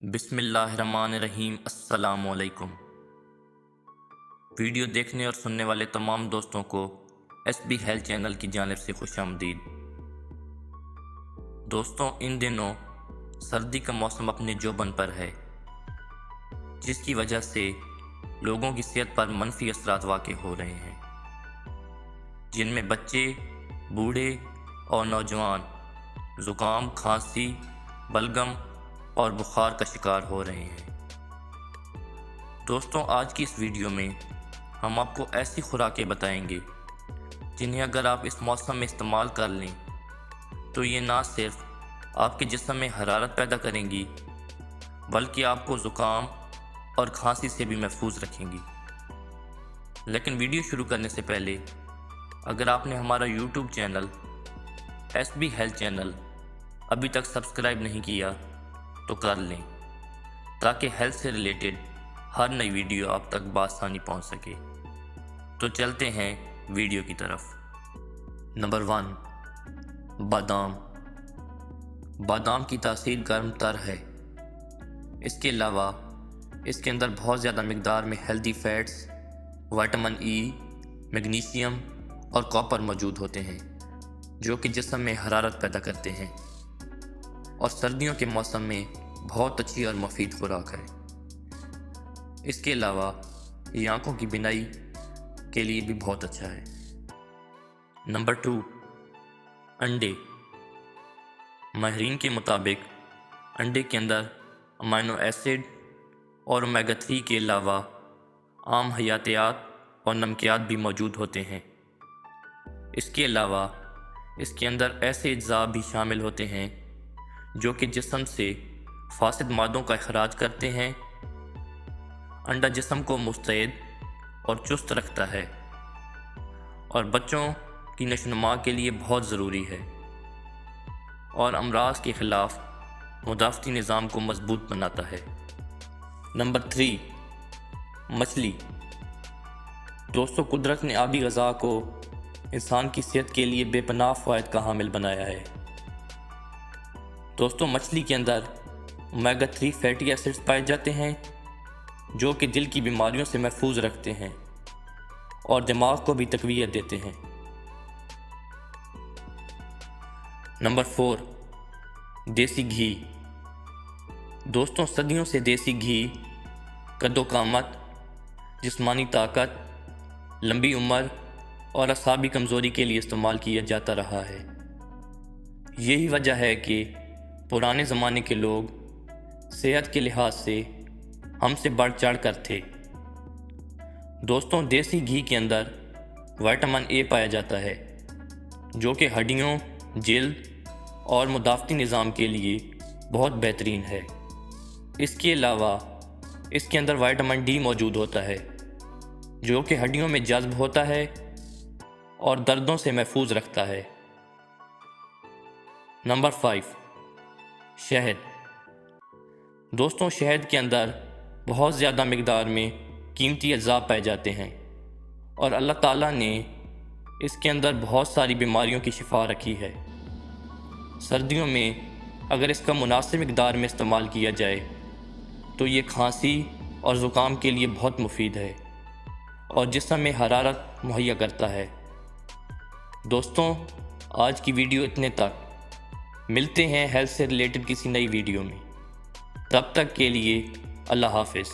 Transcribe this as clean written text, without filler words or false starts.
بسم اللہ الرحمن الرحیم۔ السلام علیکم۔ ویڈیو دیکھنے اور سننے والے تمام دوستوں کو ایس بی ہیلتھ چینل کی جانب سے خوش آمدید۔ دوستوں، ان دنوں سردی کا موسم اپنے جوبن پر ہے، جس کی وجہ سے لوگوں کی صحت پر منفی اثرات واقع ہو رہے ہیں، جن میں بچے، بوڑھے اور نوجوان زکام، کھانسی، بلغم اور بخار کا شکار ہو رہے ہیں۔ دوستوں، آج کی اس ویڈیو میں ہم آپ کو ایسی خوراکیں بتائیں گے جنہیں اگر آپ اس موسم میں استعمال کر لیں تو یہ نہ صرف آپ کے جسم میں حرارت پیدا کریں گی بلکہ آپ کو زکام اور کھانسی سے بھی محفوظ رکھیں گی۔ لیکن ویڈیو شروع کرنے سے پہلے اگر آپ نے ہمارا YouTube channel S B health channel ابھی تک سبسکرائب نہیں کیا تو کر لیں، تاکہ ہیلتھ سے ریلیٹڈ ہر نئی ویڈیو آپ تک بآسانی پہنچ سکے۔ تو چلتے ہیں ویڈیو کی طرف۔ نمبر 1، بادام۔ بادام کی تاثیر گرم تر ہے۔ اس کے علاوہ اس کے اندر بہت زیادہ مقدار میں healthy fats, vitamin E, magnesium اور کاپر موجود ہوتے ہیں، جو کہ جسم میں حرارت پیدا کرتے ہیں اور سردیوں کے موسم میں بہت اچھی اور مفید خوراک ہے۔ اس کے علاوہ یہ آنکھوں کی بینائی کے لیے بھی بہت اچھا ہے۔ نمبر 2، انڈے۔ ماہرین کے مطابق انڈے کے اندر امینو ایسڈ اور اومیگا 3 کے علاوہ عام حیاتیات اور نمکیات بھی موجود ہوتے ہیں۔ اس کے علاوہ اس کے اندر ایسے اجزاء بھی شامل ہوتے ہیں جو کہ جسم سے فاسد مادوں کا اخراج کرتے ہیں۔ انڈا جسم کو مستعد اور چست رکھتا ہے اور بچوں کی نشوونما کے لیے بہت ضروری ہے اور امراض کے خلاف مدافعتی نظام کو مضبوط بناتا ہے۔ نمبر 3، مچھلی۔ دوستوں، قدرت نے آبی غذا کو انسان کی صحت کے لیے بے پناہ فوائد کا حامل بنایا ہے۔ دوستوں، مچھلی کے اندر اومیگا 3 فیٹی ایسڈز پائے جاتے ہیں جو کہ دل کی بیماریوں سے محفوظ رکھتے ہیں اور دماغ کو بھی تقویت دیتے ہیں۔ نمبر 4، دیسی گھی۔ دوستوں، صدیوں سے دیسی گھی قد و قامت، جسمانی طاقت، لمبی عمر اور اعصابی کمزوری کے لیے استعمال کیا جاتا رہا ہے۔ یہی وجہ ہے کہ پرانے زمانے کے لوگ صحت کے لحاظ سے ہم سے بڑھ چڑھ کر تھے۔ دوستوں، دیسی گھی کے اندر وٹامن اے پایا جاتا ہے جو کہ ہڈیوں، جلد اور مدافعتی نظام کے لیے بہت بہترین ہے۔ اس کے علاوہ اس کے اندر وٹامن ڈی موجود ہوتا ہے جو کہ ہڈیوں میں جذب ہوتا ہے اور دردوں سے محفوظ رکھتا ہے۔ نمبر 5، شہد۔ دوستوں، شہد کے اندر بہت زیادہ مقدار میں قیمتی اجزاء پائے جاتے ہیں اور اللہ تعالیٰ نے اس کے اندر بہت ساری بیماریوں کی شفا رکھی ہے۔ سردیوں میں اگر اس کا مناسب مقدار میں استعمال کیا جائے تو یہ کھانسی اور زکام کے لیے بہت مفید ہے اور جسم میں حرارت مہیا کرتا ہے۔ دوستوں، آج کی ویڈیو اتنے تک۔ ملتے ہیں ہیلتھ سے ریلیٹڈ کسی نئی ویڈیو میں، تب تک کے لیے اللہ حافظ۔